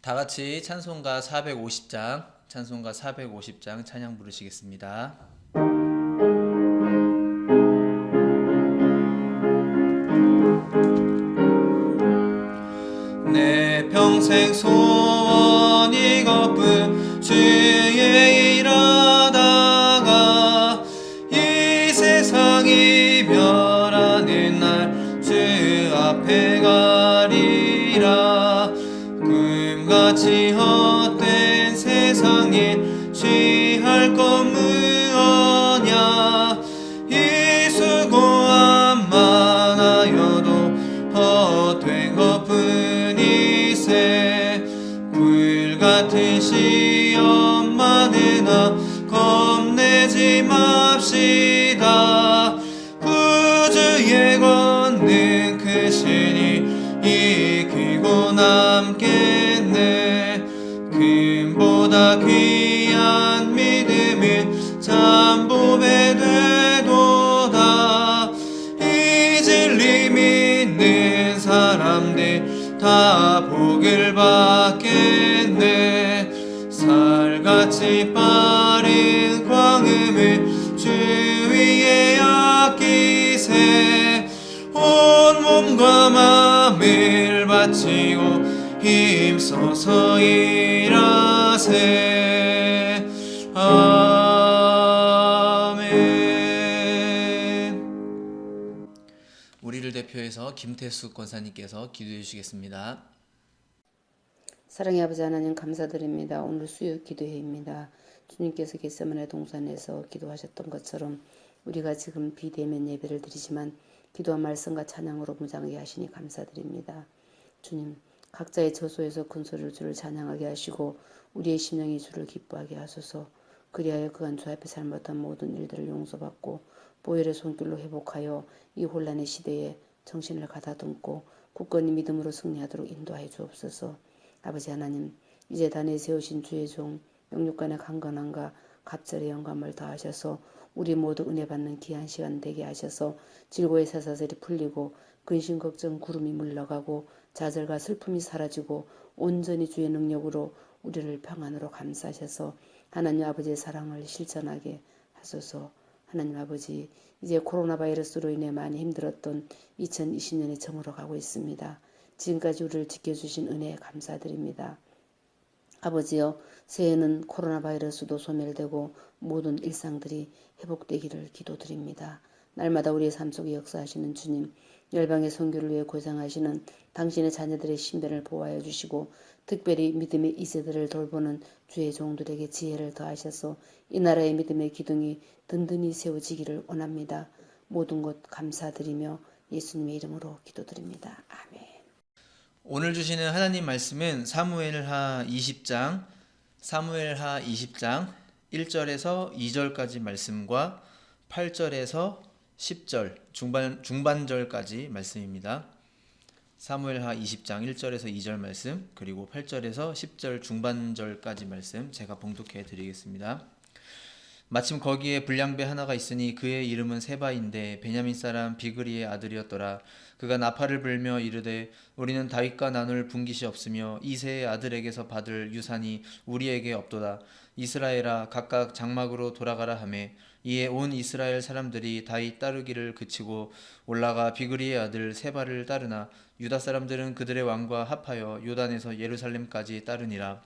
다 같이 찬송가 450장 찬양 부르시겠습니다. 내 평생 소원 이것뿐 주의 일하다가 이 세상이 멸하는 날 주 앞에 가리라. 꿈같이 헛된 세상에 취할 것 무엇냐. 이 수고함 많아여도 헛된 것뿐이세. 불같은 시험 많으나 겁내지 맙시다. 구주의 권능 크시니 이기고 남겠네. 금보다 귀한 믿음은 참보배 되도다. 이 진리 믿는 사람들 다 복을 받겠네. 살같이 빠른 광음을 주 위에 아끼세. 온 몸과 마음을 바치고 힘써서 일하세. 아멘. 우리를 대표해서 김태숙 권사님께서 기도해 주시겠습니다. 사랑의 아버지 하나님 감사드립니다. 오늘 수요 기도회입니다. 주님께서 겟세마네 동산에서 기도하셨던 것처럼 우리가 지금 비대면 예배를 드리지만 기도와 말씀과 찬양으로 무장하게 하시니 감사드립니다. 주님, 각자의 처소에서 큰 소리로 주를 찬양하게 하시고 우리의 심령이 주를 기뻐하게 하소서. 그리하여 그간 주 앞에 잘못한 모든 일들을 용서받고 보혈의 손길로 회복하여 이 혼란의 시대에 정신을 가다듬고 굳건히 믿음으로 승리하도록 인도하여 주옵소서. 아버지 하나님, 이제 단에 세우신 주의 종 영육간의 강건함과 갑절의 영감을 더하셔서 우리 모두 은혜 받는 귀한 시간 되게 하셔서 질고의 사사슬이 풀리고 근심 걱정 구름이 물러가고 좌절과 슬픔이 사라지고 온전히 주의 능력으로 우리를 평안으로 감싸셔서 하나님 아버지의 사랑을 실천하게 하소서. 하나님 아버지, 이제 코로나 바이러스로 인해 많이 힘들었던 2020년이 저물어 가고 있습니다. 지금까지 우리를 지켜주신 은혜에 감사드립니다. 아버지여, 새해에는 코로나 바이러스도 소멸되고 모든 일상들이 회복되기를 기도드립니다. 날마다 우리의 삶 속에 역사하시는 주님, 열방의 선교를 위해 고생하시는 당신의 자녀들의 신변을 보호하여 주시고 특별히 믿음의 이세들을 돌보는 주의 종들에게 지혜를 더하셔서 이 나라의 믿음의 기둥이 든든히 세워지기를 원합니다. 모든 것 감사드리며 예수님의 이름으로 기도드립니다. 아멘. 오늘 주시는 하나님 말씀은 사무엘하 20장 1절에서 2절까지 말씀과 8절에서 10절 중반절까지 말씀입니다. 사무엘하 20장 1절에서 2절 말씀, 그리고 8절에서 10절 중반절까지 말씀 제가 봉독해 드리겠습니다. 마침 거기에 불량배 하나가 있으니 그의 이름은 세바인데 베냐민 사람 비그리의 아들이었더라. 그가 나팔을 불며 이르되 우리는 다윗과 나눌 분깃이 없으며 이새의 아들에게서 받을 유산이 우리에게 없도다. 이스라엘아, 각각 장막으로 돌아가라 하매 이에 온 이스라엘 사람들이 다윗 따르기를 그치고 올라가 비그리의 아들 세바를 따르나 유다 사람들은 그들의 왕과 합하여 요단에서 예루살렘까지 따르니라.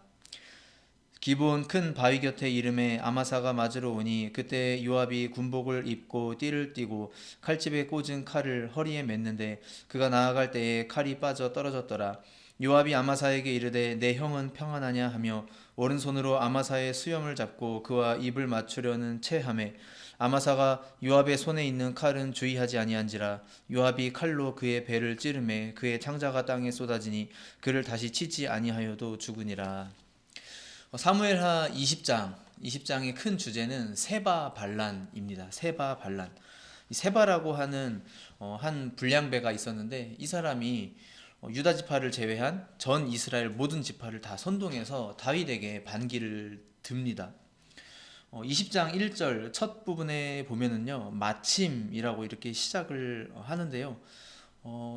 기브온 큰 바위 곁에 이름에 아마사가 맞으러 오니 그때 요압이 군복을 입고 띠를 띠고 칼집에 꽂은 칼을 허리에 맸는데 그가 나아갈 때에 칼이 빠져 떨어졌더라. 요압이 아마사에게 이르되 내 형은 평안하냐 하며 오른손으로 아마사의 수염을 잡고 그와 입을 맞추려는 체하매 아마사가 요압의 손에 있는 칼은 주의하지 아니한지라. 요압이 칼로 그의 배를 찌르매 그의 창자가 땅에 쏟아지니 그를 다시 치지 아니하여도 죽으니라. 사무엘하 20장의 큰 주제는 세바 반란입니다. 세바 반란. 이 세바라고 하는 한 불량배가 있었는데 이 사람이 유다 지파를 제외한 전 이스라엘 모든 지파를 다 선동해서 다윗에게 반기를 듭니다. 20장 1절 첫 부분에 보면은요, 마침이라고 이렇게 시작을 하는데요.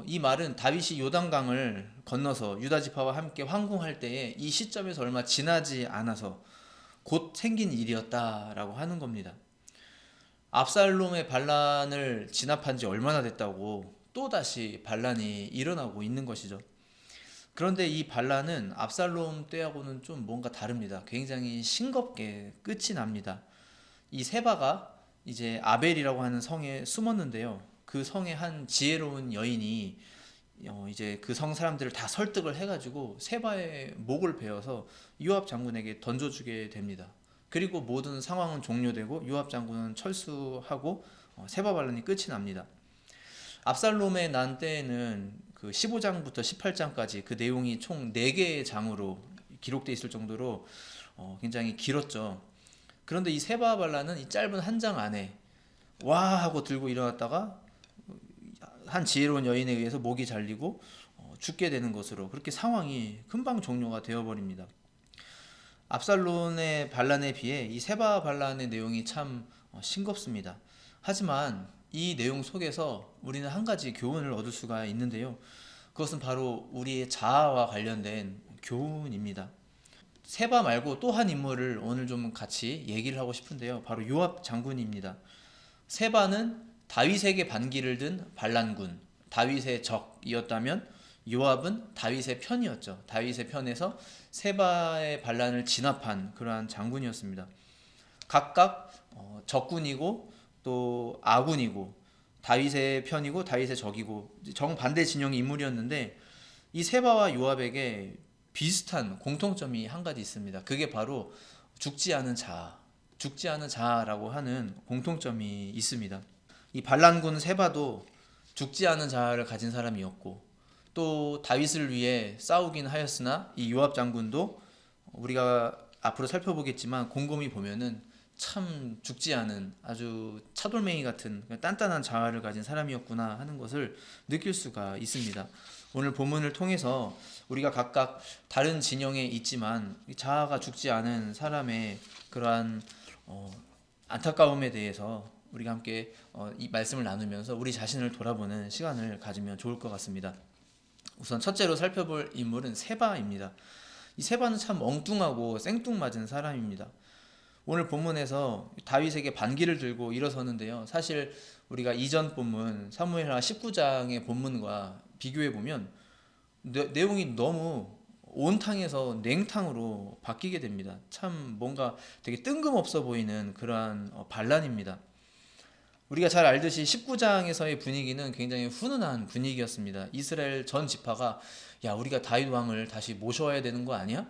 이 말은 다윗이 요단강을 건너서 유다 지파와 함께 황궁할 때에 이 시점에서 얼마 지나지 않아서 곧 생긴 일이었다라고 하는 겁니다. 압살롬의 반란을 진압한 지 얼마나 됐다고 또다시 반란이 일어나고 있는 것이죠. 그런데 이 반란은 압살롬 때하고는 좀 뭔가 다릅니다. 굉장히 싱겁게 끝이 납니다. 이 세바가 이제 아벨이라고 하는 성에 숨었는데요. 그 성의 한 지혜로운 여인이 이제 그 성 사람들을 다 설득을 해가지고 세바의 목을 베어서 요압 장군에게 던져주게 됩니다. 그리고 모든 상황은 종료되고 요압 장군은 철수하고 세바 반란이 끝이 납니다. 압살롬의 난 때에는 그 15장부터 18장까지 그 내용이 총 4개의 장으로 기록되어 있을 정도로 굉장히 길었죠. 그런데 이 세바 반란은 이 짧은 한 장 안에 와 하고 들고 일어났다가 한 지혜로운 여인에 의해서 목이 잘리고 죽게 되는 것으로 그렇게 상황이 금방 종료가 되어버립니다. 압살롬의 반란에 비해 이 세바 반란의 내용이 참 싱겁습니다. 하지만 이 내용 속에서 우리는 한 가지 교훈을 얻을 수가 있는데요. 그것은 바로 우리의 자아와 관련된 교훈입니다. 세바 말고 또 한 인물을 오늘 좀 같이 얘기를 하고 싶은데요. 바로 요압 장군입니다. 세바는 다윗에게 반기를 든 반란군, 다윗의 적이었다면 요압은 다윗의 편이었죠. 다윗의 편에서 세바의 반란을 진압한 그러한 장군이었습니다. 각각 적군이고 또 아군이고 다윗의 편이고 다윗의 적이고 정반대 진영의 인물이었는데 이 세바와 요압에게 비슷한 공통점이 한 가지 있습니다. 그게 바로 죽지 않은 자아, 죽지 않은 자아라고 하는 공통점이 있습니다. 이 반란군 세바도 죽지 않은 자아를 가진 사람이었고 또 다윗을 위해 싸우긴 하였으나 이 요압 장군도 우리가 앞으로 살펴보겠지만 곰곰이 보면은 참 죽지 않은 아주 차돌맹이 같은 단단한 자아를 가진 사람이었구나 하는 것을 느낄 수가 있습니다. 오늘 본문을 통해서 우리가 각각 다른 진영에 있지만 자아가 죽지 않은 사람의 그러한 안타까움에 대해서 우리가 함께 이 말씀을 나누면서 우리 자신을 돌아보는 시간을 가지면 좋을 것 같습니다. 우선 첫째로 살펴볼 인물은 세바입니다. 이 세바는 참 엉뚱하고 생뚱맞은 사람입니다. 오늘 본문에서 다윗에게 반기를 들고 일어서는데요. 사실 우리가 이전 본문 사무엘하 19장의 본문과 비교해 보면 내용이 너무 온탕에서 냉탕으로 바뀌게 됩니다. 참 뭔가 되게 뜬금없어 보이는 그러한 반란입니다. 우리가 잘 알듯이 19장에서의 분위기는 굉장히 훈훈한 분위기였습니다. 이스라엘 전 지파가 야 우리가 다윗 왕을 다시 모셔야 되는 거 아니야?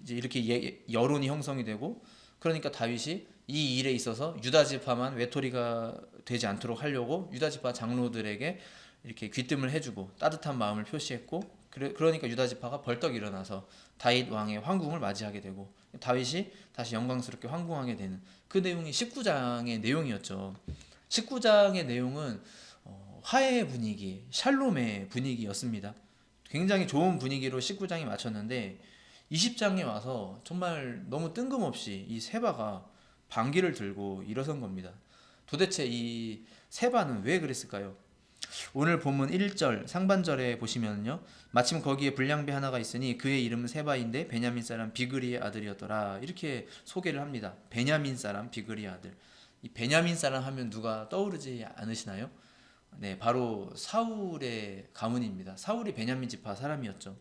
이제 이렇게 여론이 형성이 되고 그러니까 다윗이 이 일에 있어서 유다 지파만 외톨이가 되지 않도록 하려고 유다 지파 장로들에게 이렇게 귀뜸을 해주고 따뜻한 마음을 표시했고 그러니까 유다 지파가 벌떡 일어나서 다윗 왕의 황궁을 맞이하게 되고 다윗이 다시 영광스럽게 황궁하게 되는 그 내용이 19장의 내용이었죠. 19장의 내용은 화해의 분위기, 샬롬의 분위기였습니다. 굉장히 좋은 분위기로 19장이 마쳤는데 20장에 와서 정말 너무 뜬금없이 이 세바가 반기를 들고 일어선 겁니다. 도대체 이 세바는 왜 그랬을까요? 오늘 본문 1절 상반절에 보시면요. 마침 거기에 불량배 하나가 있으니 그의 이름은 세바인데 베냐민 사람 비그리의 아들이었더라. 이렇게 소개를 합니다. 베냐민 사람 비그리의 아들. 이 베냐민 사람 하면 누가 떠오르지 않으시나요? 네, 바로 사울의 가문입니다. 사울이 베냐민 지파 사람이었죠.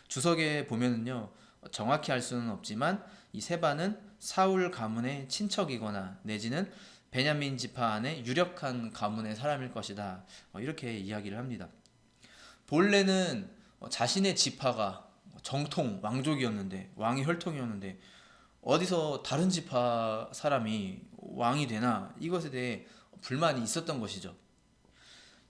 주석에 보면은요. 정확히 알 수는 없지만 이 세바는 사울 가문의 친척이거나 내지는 베냐민 지파 안에 유력한 가문의 사람일 것이다. 이렇게 이야기를 합니다. 본래는 자신의 지파가 정통 왕족이었는데 왕의 혈통이었는데 어디서 다른 지파 사람이 왕이 되나 이것에 대해 불만이 있었던 것이죠.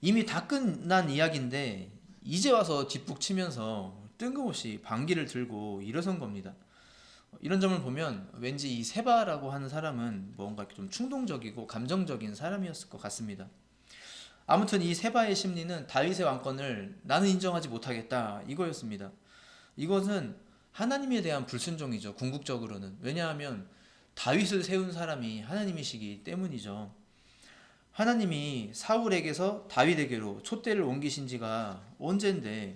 이미 다 끝난 이야기인데 이제 와서 뒷북 치면서 뜬금없이 반기를 들고 일어선 겁니다. 이런 점을 보면 왠지 이 세바라고 하는 사람은 뭔가 좀 충동적이고 감정적인 사람이었을 것 같습니다. 아무튼 이 세바의 심리는 다윗의 왕권을 나는 인정하지 못하겠다 이거였습니다. 이것은 하나님에 대한 불순종이죠. 궁극적으로는. 왜냐하면 다윗을 세운 사람이 하나님이시기 때문이죠. 하나님이 사울에게서 다윗에게로 촛대를 옮기신 지가 언젠데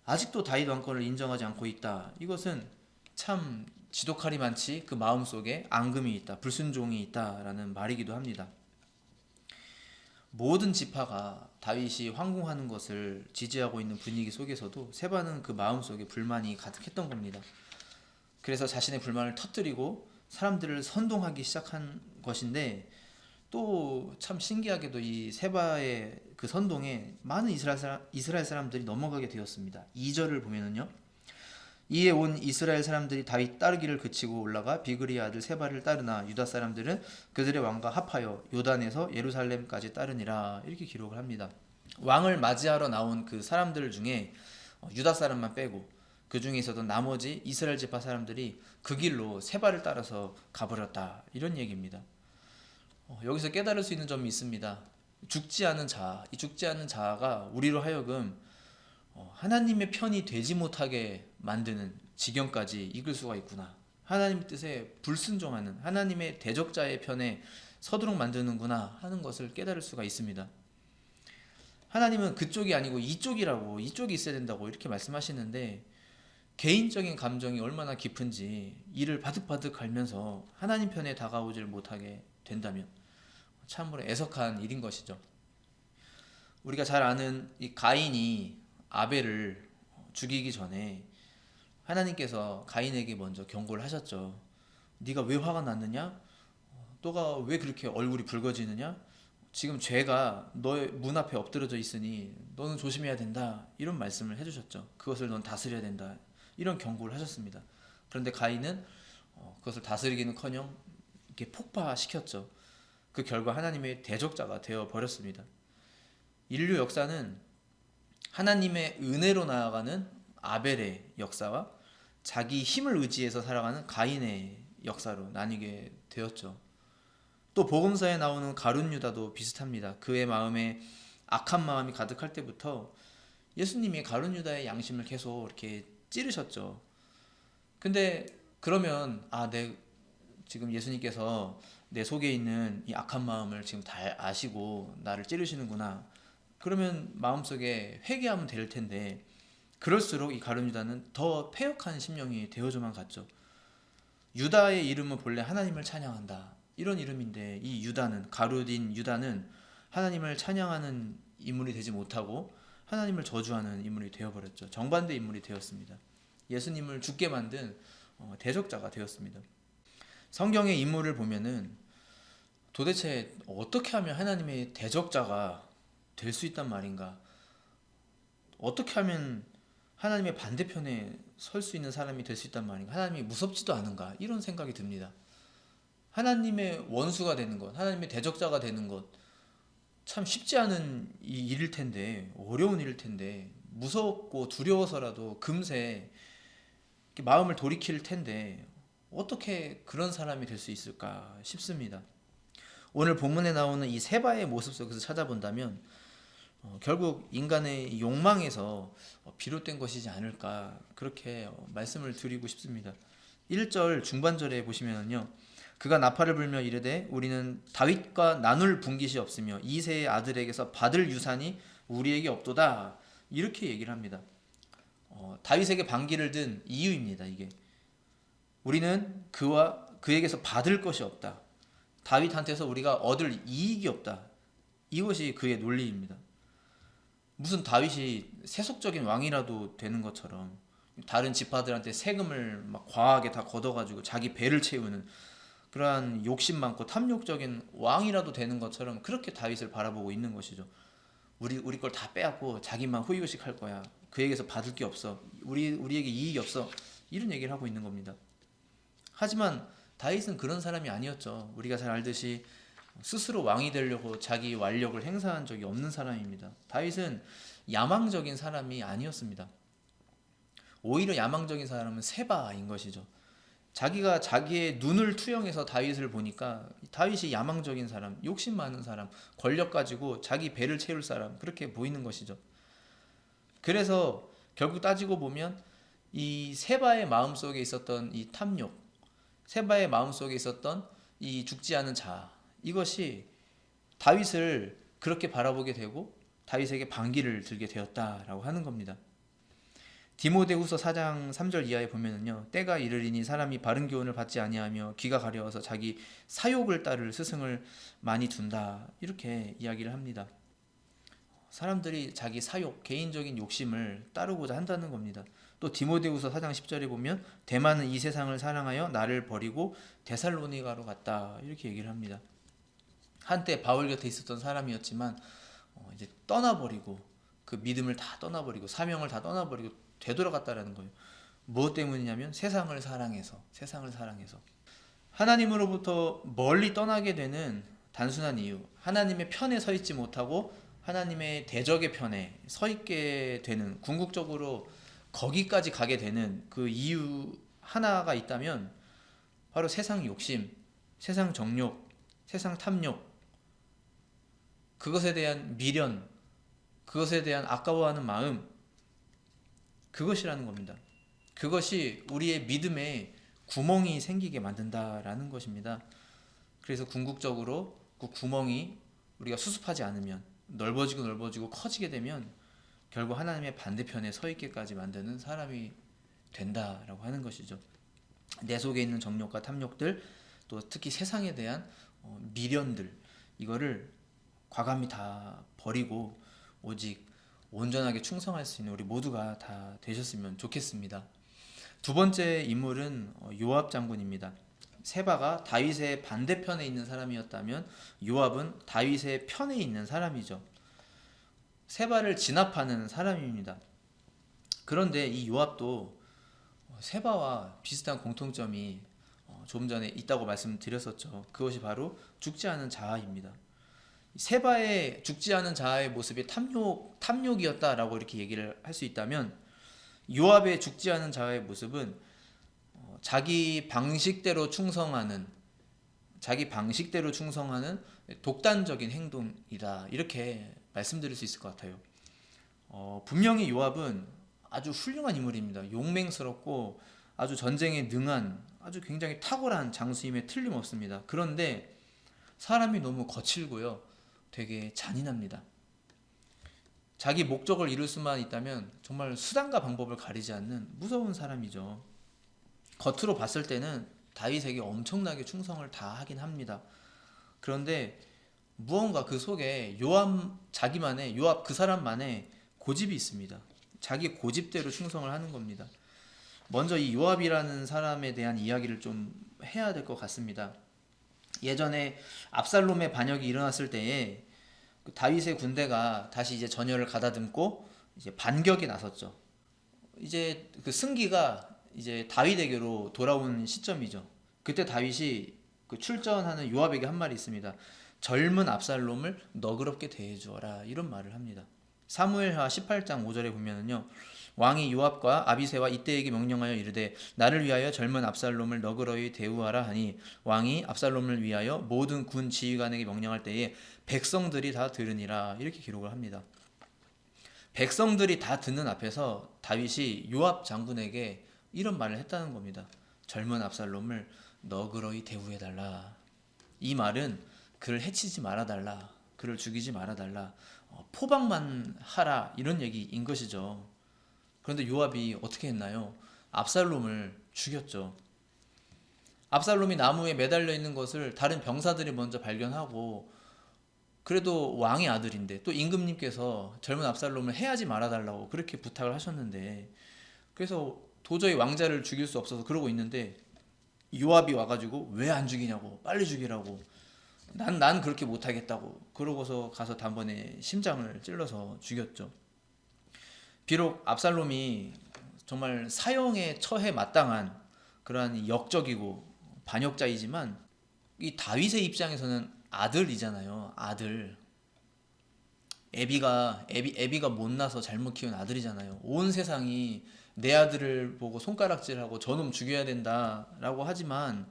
아직도 다윗 왕권을 인정하지 않고 있다. 이것은 참 지독하리 많지 그 마음속에 앙금이 있다, 불순종이 있다라는 말이기도 합니다. 모든 지파가 다윗이 황궁하는 것을 지지하고 있는 분위기 속에서도 세바는 그 마음속에 불만이 가득했던 겁니다. 그래서 자신의 불만을 터뜨리고 사람들을 선동하기 시작한 것인데, 또 참 신기하게도 이 세바의 그 선동에 많은 이스라엘 사람들이 넘어가게 되었습니다. 2절을 보면은요, 이에 온 이스라엘 사람들이 다윗 따르기를 그치고 올라가 비그리의 아들 세바를 따르나 유다 사람들은 그들의 왕과 합하여 요단에서 예루살렘까지 따르니라. 이렇게 기록을 합니다. 왕을 맞이하러 나온 그 사람들 중에 유다 사람만 빼고 그 중에 있었던 나머지 이스라엘 지파 사람들이 그 길로 세바를 따라서 가버렸다, 이런 얘기입니다. 여기서 깨달을 수 있는 점이 있습니다. 죽지 않은 자아, 이 죽지 않은 자아가 우리로 하여금 하나님의 편이 되지 못하게 만드는 지경까지 이끌 수가 있구나. 하나님의 뜻에 불순종하는 하나님의 대적자의 편에 서도록 만드는구나 하는 것을 깨달을 수가 있습니다. 하나님은 그쪽이 아니고 이쪽이라고, 이쪽이 있어야 된다고 이렇게 말씀하시는데, 개인적인 감정이 얼마나 깊은지 이를 바득바득 갈면서 하나님 편에 다가오질 못하게 된다면 참으로 애석한 일인 것이죠. 우리가 잘 아는 이 가인이 아벨을 죽이기 전에 하나님께서 가인에게 먼저 경고를 하셨죠. 네가 왜 화가 났느냐? 너가 왜 그렇게 얼굴이 붉어지느냐? 지금 죄가 너의 문 앞에 엎드려져 있으니 너는 조심해야 된다, 이런 말씀을 해주셨죠. 그것을 넌 다스려야 된다, 이런 경고를 하셨습니다. 그런데 가인은 그것을 다스리기는커녕 이렇게 폭파시켰죠. 그 결과 하나님의 대적자가 되어 버렸습니다. 인류 역사는 하나님의 은혜로 나아가는 아벨의 역사와 자기 힘을 의지해서 살아가는 가인의 역사로 나뉘게 되었죠. 또 복음서에 나오는 가룟 유다도 비슷합니다. 그의 마음에 악한 마음이 가득할 때부터 예수님이 가룟 유다의 양심을 계속 이렇게 찌르셨죠. 근데 그러면 지금 예수님께서 내 속에 있는 이 악한 마음을 지금 다 아시고 나를 찌르시는구나. 그러면 마음속에 회개하면 될 텐데, 그럴수록 이 가룟 유다는 더 패역한 심령이 되어져만 갔죠. 유다의 이름은 본래 하나님을 찬양한다, 이런 이름인데 이 유다는, 가룟인 유다는 하나님을 찬양하는 인물이 되지 못하고 하나님을 저주하는 인물이 되어버렸죠. 정반대 인물이 되었습니다. 예수님을 죽게 만든 대적자가 되었습니다. 성경의 인물을 보면은 도대체 어떻게 하면 하나님의 대적자가 될 수 있단 말인가? 어떻게 하면 하나님의 반대편에 설 수 있는 사람이 될 수 있단 말인가? 하나님이 무섭지도 않은가? 이런 생각이 듭니다. 하나님의 원수가 되는 것, 하나님의 대적자가 되는 것, 참 쉽지 않은 일일 텐데, 어려운 일일 텐데, 무섭고 두려워서라도 금세 마음을 돌이킬 텐데 어떻게 그런 사람이 될 수 있을까 싶습니다. 오늘 본문에 나오는 이 세바의 모습 속에서 찾아본다면 결국 인간의 욕망에서 비롯된 것이지 않을까, 그렇게 말씀을 드리고 싶습니다. 1절 중반절에 보시면요, 그가 나팔을 불며 이르되 우리는 다윗과 나눌 분깃이 없으며 이새의 아들에게서 받을 유산이 우리에게 없도다, 이렇게 얘기를 합니다. 다윗에게 반기를 든 이유입니다. 이게 우리는 그에게서 받을 것이 없다, 다윗한테서 우리가 얻을 이익이 없다, 이것이 그의 논리입니다. 무슨 다윗이 세속적인 왕이라도 되는 것처럼 다른 지파들한테 세금을 막 과하게 다 걷어가지고 자기 배를 채우는 그러한 욕심 많고 탐욕적인 왕이라도 되는 것처럼 그렇게 다윗을 바라보고 있는 것이죠. 우리 걸 다 빼앗고 자기만 호의호식 할 거야, 그에게서 받을 게 없어, 우리에게 이익이 없어, 이런 얘기를 하고 있는 겁니다. 하지만 다윗은 그런 사람이 아니었죠. 우리가 잘 알듯이 스스로 왕이 되려고 자기 완력을 행사한 적이 없는 사람입니다. 다윗은 야망적인 사람이 아니었습니다. 오히려 야망적인 사람은 세바인 것이죠. 자기가 자기의 눈을 투영해서 다윗을 보니까 다윗이 야망적인 사람, 욕심 많은 사람, 권력 가지고 자기 배를 채울 사람, 그렇게 보이는 것이죠. 그래서 결국 따지고 보면 이 세바의 마음속에 있었던 이 탐욕, 세바의 마음속에 있었던 이 죽지 않은 자아, 이것이 다윗을 그렇게 바라보게 되고 다윗에게 반기를 들게 되었다라고 하는 겁니다. 디모데후서 4장 3절 이하에 보면은요, 때가 이르리니 사람이 바른 교훈을 받지 아니하며 귀가 가려워서 자기 사욕을 따를 스승을 많이 둔다, 이렇게 이야기를 합니다. 사람들이 자기 사욕, 개인적인 욕심을 따르고자 한다는 겁니다. 또 디모데후서 4장 10절에 보면 대만은 이 세상을 사랑하여 나를 버리고 데살로니가로 갔다, 이렇게 얘기를 합니다. 한때 바울 곁에 있었던 사람이었지만 이제 떠나버리고, 그 믿음을 다 떠나버리고 사명을 다 떠나버리고 되돌아갔다라는 거예요. 무엇 때문이냐면 세상을 사랑해서 하나님으로부터 멀리 떠나게 되는 단순한 이유, 하나님의 편에 서 있지 못하고 하나님의 대적의 편에 서 있게 되는, 궁극적으로 거기까지 가게 되는 그 이유 하나가 있다면 바로 세상 욕심, 세상 정욕, 세상 탐욕, 그것에 대한 미련, 그것에 대한 아까워하는 마음, 그것이라는 겁니다. 그것이 우리의 믿음에 구멍이 생기게 만든다라는 것입니다. 그래서 궁극적으로 그 구멍이 우리가 수습하지 않으면 넓어지고 커지게 되면 결국 하나님의 반대편에 서 있게까지 만드는 사람이 된다라고 하는 것이죠. 내 속에 있는 정욕과 탐욕들, 또 특히 세상에 대한 미련들, 이거를 과감히 다 버리고 오직 온전하게 충성할 수 있는 우리 모두가 다 되셨으면 좋겠습니다. 두 번째 인물은 요압 장군입니다. 세바가 다윗의 반대편에 있는 사람이었다면 요압은 다윗의 편에 있는 사람이죠. 세바를 진압하는 사람입니다. 그런데 이 요압도 세바와 비슷한 공통점이 조금 전에 있다고 말씀드렸었죠. 그것이 바로 죽지 않은 자아입니다. 세바의 죽지 않은 자아의 모습이 탐욕이었다라고 이렇게 얘기를 할 수 있다면, 요압의 죽지 않은 자아의 모습은 자기 방식대로 충성하는 독단적인 행동이다, 이렇게 말씀드릴 수 있을 것 같아요. 분명히 요압은 아주 훌륭한 인물입니다. 용맹스럽고 아주 전쟁에 능한, 아주 굉장히 탁월한 장수임에 틀림없습니다. 그런데 사람이 너무 거칠고요, 되게 잔인합니다. 자기 목적을 이룰 수만 있다면 정말 수단과 방법을 가리지 않는 무서운 사람이죠. 겉으로 봤을 때는 다윗에게 엄청나게 충성을 다 하긴 합니다. 그런데 무언가 그 속에 요압 그 사람만의 고집이 있습니다. 자기 고집대로 충성을 하는 겁니다. 먼저 이 요압이라는 사람에 대한 이야기를 좀 해야 될 것 같습니다. 예전에 압살롬의 반역이 일어났을 때에 다윗의 군대가 다시 이제 전열을 가다듬고 이제 반격에 나섰죠. 이제 그 승기가 이제 다윗에게로 돌아온 시점이죠. 그때 다윗이 그 출전하는 요압에게 한 말이 있습니다. 젊은 압살롬을 너그럽게 대해주어라, 이런 말을 합니다. 사무엘하 18장 5절에 보면은요, 왕이 요압과 아비새와 이때에게 명령하여 이르되 나를 위하여 젊은 압살롬을 너그러이 대우하라 하니 왕이 압살롬을 위하여 모든 군 지휘관에게 명령할 때에 백성들이 다 들으니라, 이렇게 기록을 합니다. 백성들이 다 듣는 앞에서 다윗이 요압 장군에게 이런 말을 했다는 겁니다. 젊은 압살롬을 너그러이 대우해달라. 이 말은 그를 해치지 말아달라, 그를 죽이지 말아달라, 포박만 하라, 이런 얘기인 것이죠. 그런데 요압이 어떻게 했나요? 압살롬을 죽였죠. 압살롬이 나무에 매달려 있는 것을 다른 병사들이 먼저 발견하고, 그래도 왕의 아들인데 또 임금님께서 젊은 압살롬을 해하지 말아달라고 그렇게 부탁을 하셨는데, 그래서 도저히 왕자를 죽일 수 없어서 그러고 있는데 요압이 와가지고 왜 안 죽이냐고, 빨리 죽이라고, 난 그렇게 못하겠다고, 그러고서 가서 단번에 심장을 찔러서 죽였죠. 비록 압살롬이 정말 사형에 처해 마땅한 그러한 역적이고 반역자이지만, 이 다윗의 입장에서는 아들이잖아요. 아들. 애비가 못나서 잘못 키운 아들이잖아요. 온 세상이 내 아들을 보고 손가락질하고 저놈 죽여야 된다라고 하지만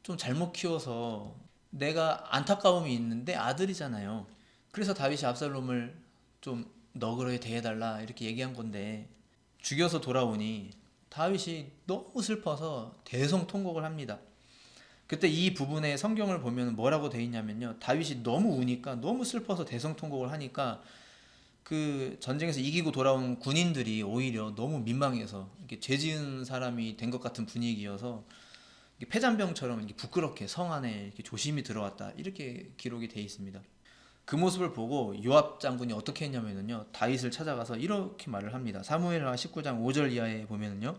좀 잘못 키워서 내가 안타까움이 있는데 아들이잖아요. 그래서 다윗이 압살롬을 좀 너그러이 대해달라, 이렇게 얘기한 건데, 죽여서 돌아오니 다윗이 너무 슬퍼서 대성통곡을 합니다. 그때 이 부분에 성경을 보면 뭐라고 돼 있냐면요. 다윗이 너무 우니까 너무 슬퍼서 대성통곡을 하니까 그 전쟁에서 이기고 돌아온 군인들이 오히려 너무 민망해서 이렇게 죄 지은 사람이 된 것 같은 분위기여서 패잔병처럼 이렇게 부끄럽게 성 안에 이렇게 조심히 들어왔다 이렇게 기록이 돼 있습니다. 그 모습을 보고 요압 장군이 어떻게 했냐면요, 다윗을 찾아가서 이렇게 말을 합니다. 사무엘하 19장 5절 이하에 보면은요,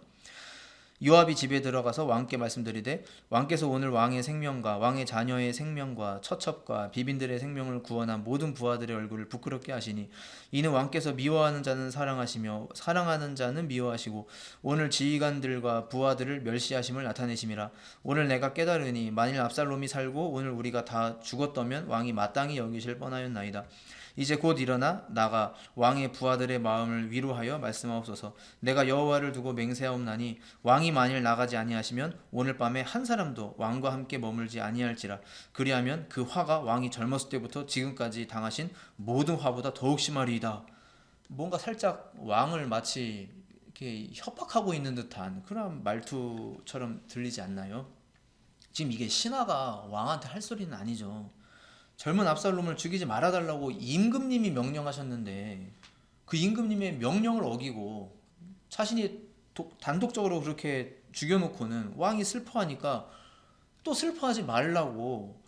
요압이 집에 들어가서 왕께 말씀드리되 왕께서 오늘 왕의 생명과 왕의 자녀의 생명과 처첩과 비빈들의 생명을 구원한 모든 부하들의 얼굴을 부끄럽게 하시니 이는 왕께서 미워하는 자는 사랑하시며 사랑하는 자는 미워하시고 오늘 지휘관들과 부하들을 멸시하심을 나타내심이라. 오늘 내가 깨달으니 만일 압살롬이 살고 오늘 우리가 다 죽었다면 왕이 마땅히 여기실 뻔하였나이다. 이제 곧 일어나 나가 왕의 부하들의 마음을 위로하여 말씀하옵소서. 내가 여호와를 두고 맹세하옵나니 왕이 만일 나가지 아니하시면 오늘 밤에 한 사람도 왕과 함께 머물지 아니할지라. 그리하면 그 화가 왕이 젊었을 때부터 지금까지 당하신 모든 화보다 더욱 심하리이다. 뭔가 살짝 왕을 마치 이렇게 협박하고 있는 듯한 그런 말투처럼 들리지 않나요? 지금 이게 신하가 왕한테 할 소리는 아니죠. 젊은 압살롬을 죽이지 말아달라고 임금님이 명령하셨는데 그 임금님의 명령을 어기고 자신이 단독적으로 그렇게 죽여놓고는 왕이 슬퍼하니까 또 슬퍼하지 말라고,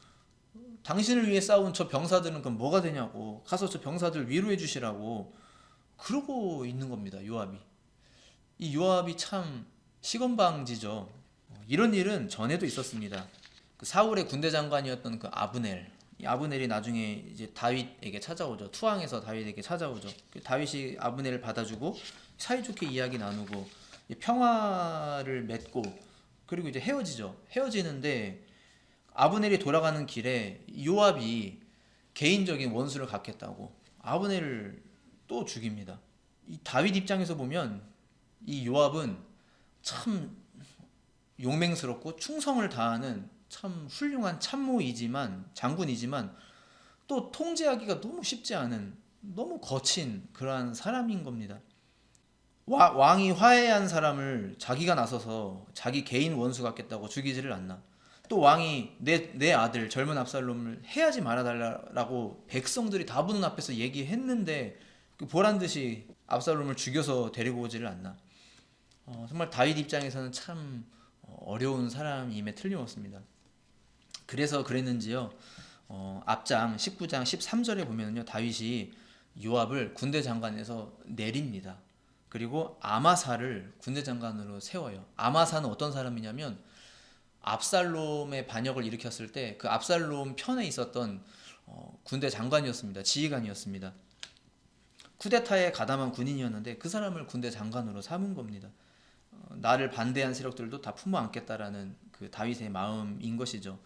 당신을 위해 싸운 저 병사들은 그럼 뭐가 되냐고, 가서 저 병사들 위로해 주시라고 그러고 있는 겁니다. 요압이. 이 요압이 참 시건방지죠. 이런 일은 전에도 있었습니다. 그 사울의 군대 장관이었던 그 아브넬, 이 아브넬이 나중에 이제 다윗에게 찾아오죠. 투항해서 다윗에게 찾아오죠. 다윗이 아브넬을 받아주고 사이좋게 이야기 나누고 평화를 맺고 그리고 이제 헤어지죠. 헤어지는데 아브넬이 돌아가는 길에 요압이 개인적인 원수를 갖겠다고 아브넬을 또 죽입니다. 이 다윗 입장에서 보면 이 요압은 참 용맹스럽고 충성을 다하는 참 훌륭한 참모이지만, 장군이지만 또 통제하기가 너무 쉽지 않은 너무 거친 그러한 사람인 겁니다. 왕이 화해한 사람을 자기가 나서서 자기 개인 원수 같겠다고 죽이지를 않나. 또 왕이 내 아들 젊은 압살롬을 해하지 말아달라고 백성들이 다 보는 앞에서 얘기했는데 그 보란 듯이 압살롬을 죽여서 데리고 오지를 않나. 정말 다윗 입장에서는 참 어려운 사람임에 틀림없습니다. 그래서 그랬는지요, 앞장 19장 13절에 보면요, 다윗이 요압을 군대 장관에서 내립니다. 그리고 아마사를 군대 장관으로 세워요. 아마사는 어떤 사람이냐면 압살롬의 반역을 일으켰을 때 그 압살롬 편에 있었던 군대 장관이었습니다. 지휘관이었습니다. 쿠데타에 가담한 군인이었는데 그 사람을 군대 장관으로 삼은 겁니다. 나를 반대한 세력들도 다 품어안겠다라는 그 다윗의 마음인 것이죠.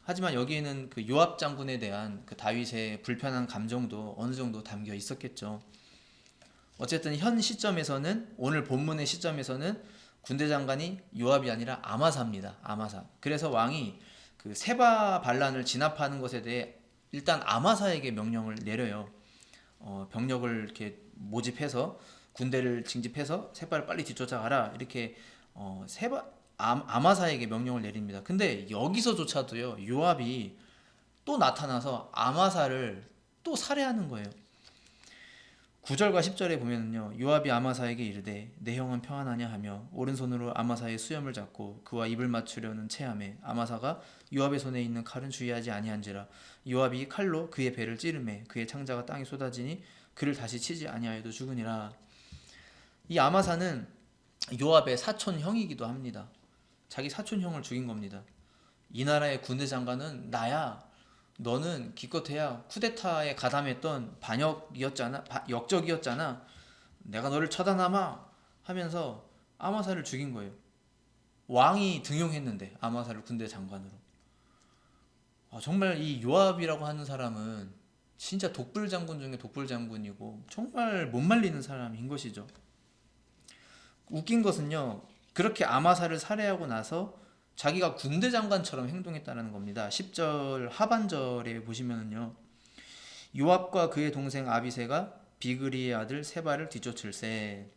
하지만 여기에는 그 요압 장군에 대한 그 다윗의 불편한 감정도 어느 정도 담겨 있었겠죠. 어쨌든 현 시점에서는, 오늘 본문의 시점에서는 군대 장관이 요압이 아니라 아마사입니다. 아마사. 그래서 왕이 그 세바 반란을 진압하는 것에 대해 일단 아마사에게 명령을 내려요. 병력을 이렇게 모집해서 군대를 징집해서 세바를 빨리 뒤쫓아가라, 이렇게 아마사에게 명령을 내립니다. 근데 여기서조차도요, 요압이 또 나타나서 아마사를 또 살해하는 거예요. 9절과 10절에 보면요, 요압이 아마사에게 이르되 내 형은 평안하냐 하며 오른손으로 아마사의 수염을 잡고 그와 입을 맞추려는 체함에 아마사가 요압의 손에 있는 칼은 주의하지 아니한지라. 요압이 칼로 그의 배를 찌르매 그의 창자가 땅에 쏟아지니 그를 다시 치지 아니하여도 죽으니라. 이 아마사는 요압의 사촌 형이기도 합니다. 자기 사촌 형을 죽인 겁니다. 이 나라의 군대 장관은 나야. 너는 기껏해야 쿠데타에 가담했던 반역이었잖아, 역적이었잖아. 내가 너를 처단하마 하면서 아마사를 죽인 거예요. 왕이 등용했는데 아마사를 군대 장관으로. 정말 이 요압이라고 하는 사람은 진짜 독불 장군 중에 독불 장군이고 정말 못 말리는 사람인 것이죠. 웃긴 것은요, 그렇게 아마사를 살해하고 나서 자기가 군대 장관처럼 행동했다는 겁니다. 10절 하반절에 보시면은요, 요압과 그의 동생 아비새가 비그리의 아들 세바를 뒤쫓을세.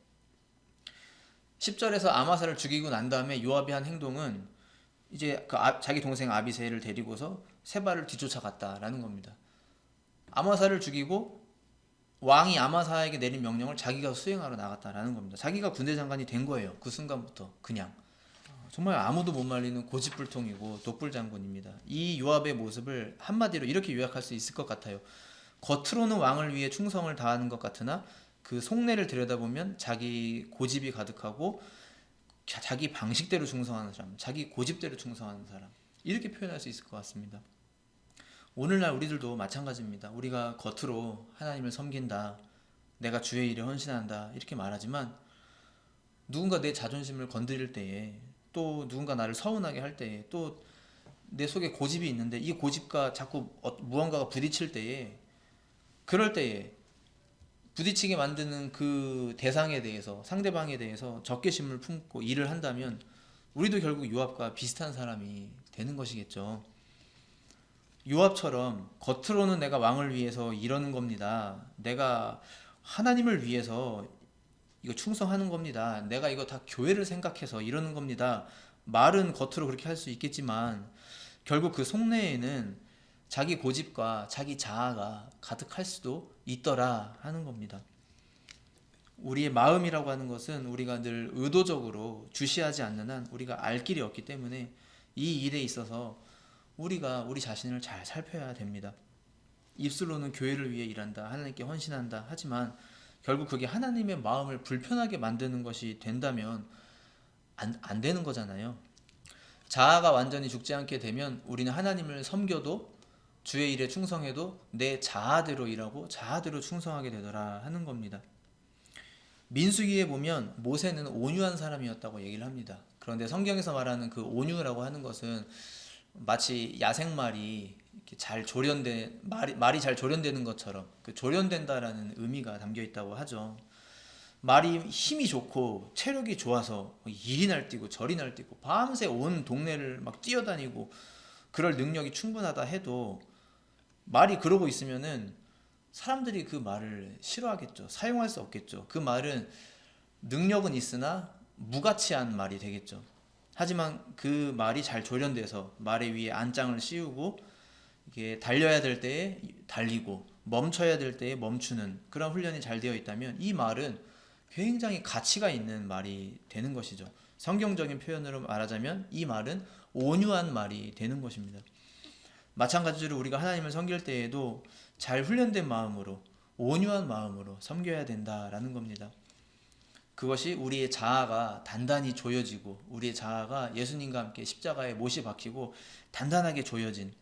10절에서 아마사를 죽이고 난 다음에 요압이 한 행동은 이제 자기 동생 아비새를 데리고서 세바를 뒤쫓아갔다라는 겁니다. 아마사를 죽이고 왕이 아마사에게 내린 명령을 자기가 수행하러 나갔다라는 겁니다. 자기가 군대 장관이 된 거예요. 그 순간부터 그냥. 정말 아무도 못 말리는 고집불통이고 독불 장군입니다. 이 요압의 모습을 한마디로 이렇게 요약할 수 있을 것 같아요. 겉으로는 왕을 위해 충성을 다하는 것 같으나 그 속내를 들여다보면 자기 고집이 가득하고 자기 방식대로 충성하는 사람, 자기 고집대로 충성하는 사람, 이렇게 표현할 수 있을 것 같습니다. 오늘날 우리들도 마찬가지입니다. 우리가 겉으로 하나님을 섬긴다, 내가 주의 일에 헌신한다 이렇게 말하지만 누군가 내 자존심을 건드릴 때에, 또 누군가 나를 서운하게 할 때에, 또 내 속에 고집이 있는데 이 고집과 자꾸 무언가가 부딪힐 때에, 그럴 때에 부딪히게 만드는 그 대상에 대해서, 상대방에 대해서 적개심을 품고 일을 한다면 우리도 결국 요압과 비슷한 사람이 되는 것이겠죠. 요압처럼 겉으로는 내가 왕을 위해서 이러는 겁니다, 내가 하나님을 위해서 이거 충성하는 겁니다, 내가 이거 다 교회를 생각해서 이러는 겁니다, 말은 겉으로 그렇게 할 수 있겠지만 결국 그 속내에는 자기 고집과 자기 자아가 가득할 수도 있더라 하는 겁니다. 우리의 마음이라고 하는 것은 우리가 늘 의도적으로 주시하지 않는 한 우리가 알 길이 없기 때문에 이 일에 있어서 우리가 우리 자신을 잘 살펴야 됩니다. 입술로는 교회를 위해 일한다, 하나님께 헌신한다 하지만 결국 그게 하나님의 마음을 불편하게 만드는 것이 된다면 안 되는 거잖아요. 자아가 완전히 죽지 않게 되면 우리는 하나님을 섬겨도 주의 일에 충성해도 내 자아대로 일하고 자아대로 충성하게 되더라 하는 겁니다. 민수기에 보면 모세는 온유한 사람이었다고 얘기를 합니다. 그런데 성경에서 말하는 그 온유라고 하는 것은 마치 야생말이 이렇게 잘 조련된 말이 잘 조련되는 것처럼 그 조련된다라는 의미가 담겨 있다고 하죠. 말이 힘이 좋고 체력이 좋아서 이리 날뛰고 저리 날뛰고 밤새 온 동네를 막 뛰어다니고 그럴 능력이 충분하다 해도 말이 그러고 있으면은 사람들이 그 말을 싫어하겠죠. 사용할 수 없겠죠. 그 말은 능력은 있으나 무가치한 말이 되겠죠. 하지만 그 말이 잘 조련돼서 말에 위에 안장을 씌우고 이게 달려야 될 때에 달리고 멈춰야 될 때에 멈추는 그런 훈련이 잘 되어 있다면 이 말은 굉장히 가치가 있는 말이 되는 것이죠. 성경적인 표현으로 말하자면 이 말은 온유한 말이 되는 것입니다. 마찬가지로 우리가 하나님을 섬길 때에도 잘 훈련된 마음으로 온유한 마음으로 섬겨야 된다라는 겁니다. 그것이 우리의 자아가 단단히 조여지고 우리의 자아가 예수님과 함께 십자가에 못이 박히고 단단하게 조여진,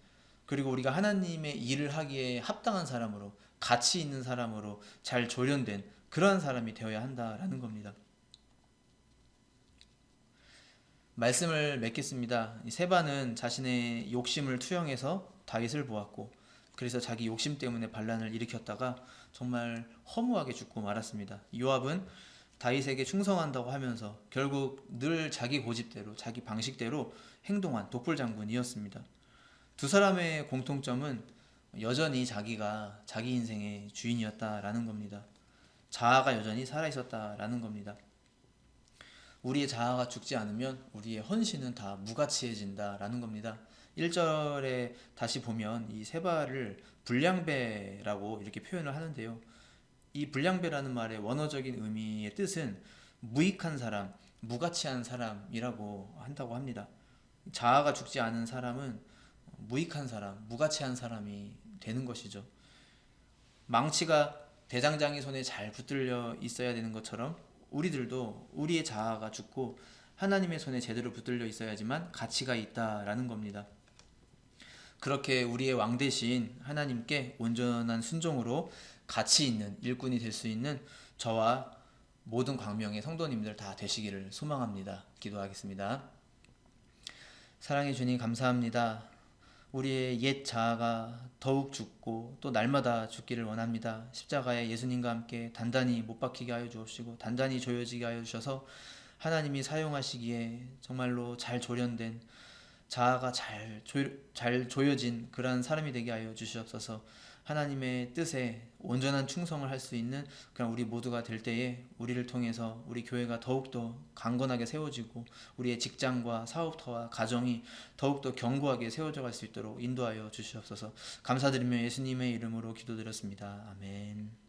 그리고 우리가 하나님의 일을 하기에 합당한 사람으로 가치 있는 사람으로 잘 조련된 그러한 사람이 되어야 한다라는 겁니다. 말씀을 맺겠습니다. 세바는 자신의 욕심을 투영해서 다윗을 보았고 그래서 자기 욕심 때문에 반란을 일으켰다가 정말 허무하게 죽고 말았습니다. 요압은 다윗에게 충성한다고 하면서 결국 늘 자기 고집대로 자기 방식대로 행동한 독불 장군이었습니다. 두 사람의 공통점은 여전히 자기가 자기 인생의 주인이었다라는 겁니다. 자아가 여전히 살아있었다라는 겁니다. 우리의 자아가 죽지 않으면 우리의 헌신은 다 무가치해진다라는 겁니다. 1절에 다시 보면 이 세바를 불량배라고 이렇게 표현을 하는데요. 이 불량배라는 말의 원어적인 의미의 뜻은 무익한 사람, 무가치한 사람이라고 한다고 합니다. 자아가 죽지 않은 사람은 무익한 사람, 무가치한 사람이 되는 것이죠. 망치가 대장장이 손에 잘 붙들려 있어야 되는 것처럼 우리들도 우리의 자아가 죽고 하나님의 손에 제대로 붙들려 있어야지만 가치가 있다라는 겁니다. 그렇게 우리의 왕 대신 하나님께 온전한 순종으로 가치 있는 일꾼이 될 수 있는 저와 모든 광명의 성도님들 다 되시기를 소망합니다. 기도하겠습니다. 사랑해 주님 감사합니다. 우리의 옛 자아가 더욱 죽고 또 날마다 죽기를 원합니다. 십자가에 예수님과 함께 단단히 못 박히게 하여 주옵시고 단단히 조여지게 하여 주셔서 하나님이 사용하시기에 정말로 잘 조련된 자아가 잘 조여진 그러한 사람이 되게 하여 주시옵소서. 하나님의 뜻에 온전한 충성을 할 수 있는 그냥 우리 모두가 될 때에 우리를 통해서 우리 교회가 더욱더 강건하게 세워지고 우리의 직장과 사업터와 가정이 더욱더 견고하게 세워져 갈 수 있도록 인도하여 주시옵소서. 감사드리며 예수님의 이름으로 기도드렸습니다. 아멘.